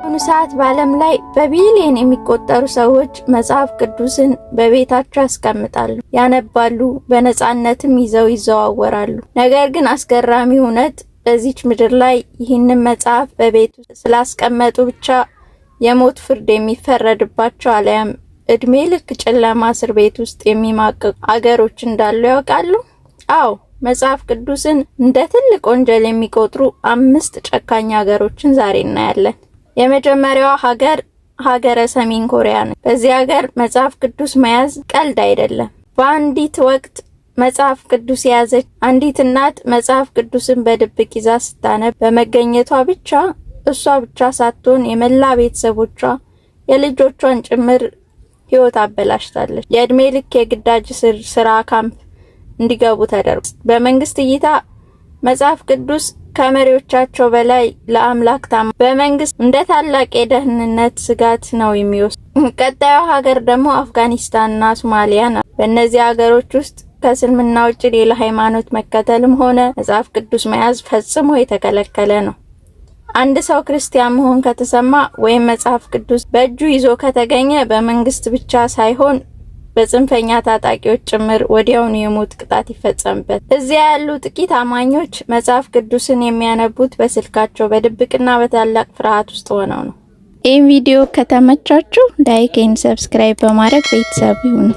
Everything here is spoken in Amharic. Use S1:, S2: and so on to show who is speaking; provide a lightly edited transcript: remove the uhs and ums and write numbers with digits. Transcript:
S1: በአሁኑ ሰዓት በዓለም ላይ በቢሊየን የሚቆጠሩ ሰዎች መጽሐፍ ቅዱስን በቤታቸው ያስቀምጣሉ፣ ያነባሉ፣ በነጻነትም ይዘው ይዘዋወራሉ። ነገር ግን አስገራሚው እውነት በዚች ምድር ላይ ይህንን መጽሐፍ በቤቱ ስላስቀመጡ ብቻ የሞት ፍርድ የሚፈረድባቸው አለያም እድሜ ልክ ጨለማ እስር ቤት ውስጥ የሚማቅቁ አገሮች እንዳሉ ያውቃሉ? አዎ፣ መጽሐፍ ቅዱስን እንደ ትልቅ ወንጀል የሚቆጥሩ 5 ጨካኝ ሀገሮችን ዛሬ እናያለን። የመጀመሪያዋ ሀገረ ሰሜን ኮሪያ ነው። በዚህ ሀገር መጽሐፍ ቅዱስ መያዝ ቀልድ አይደለም። በአንዲት ወቅት መጽሐፍ ቅዱስ የያዘች አንዲት እናት መጽሐፍ ቅዱስን በድብቅ ይዛ ስታነብ በመገኘቷ ብቻ እሷ ብቻ ሳትሆን የመላ ቤተሰቦቿ የልጆቿን ጭምር ህይወት አበላሽታለች። የእድሜ ልክ የግዳጅ ስራ ካምፕ እንዲገቡ ተደርጓል። በመንግስት እይታ መጽሐፍ ቅዱስ ከመሪዎቻቸው በላይ ለአምላክ በመንግስት እንደ ታላቅ የደህንነት ስጋት ነው የሚወስድ። ቀጣዩ ሀገር ደግሞ አፍጋኒስታንና ሶማሊያ ነው። በእነዚህ ሀገሮች ውስጥ ከእስልምና ውጭ ሌላ ሃይማኖት መከተልም ሆነ መጽሐፍ ቅዱስ መያዝ ፈጽሞ የተከለከለ ነው። አንድ ሰው ክርስቲያን መሆን ከተሰማ ወይም መጽሐፍ ቅዱስ በእጁ ይዞ ከተገኘ በመንግስት ብቻ ሳይሆን በጽንፈኛ ታጣቂዎች ጭምር ወዲያውኑ የሞት ቅጣት ይፈጸምበት። እዚያ ያሉ ጥቂት አማኞች መጽሐፍ ቅዱስን የሚያነቡት በስልካቸው በድብቅና በታላቅ ፍርሃት ውስጥ ሆነው ነው። ይህን ቪዲዮ ከተመቻችሁ ላይክ እና ሰብስክራይብ በማድረግ ቤተሰብ ይሁኑ።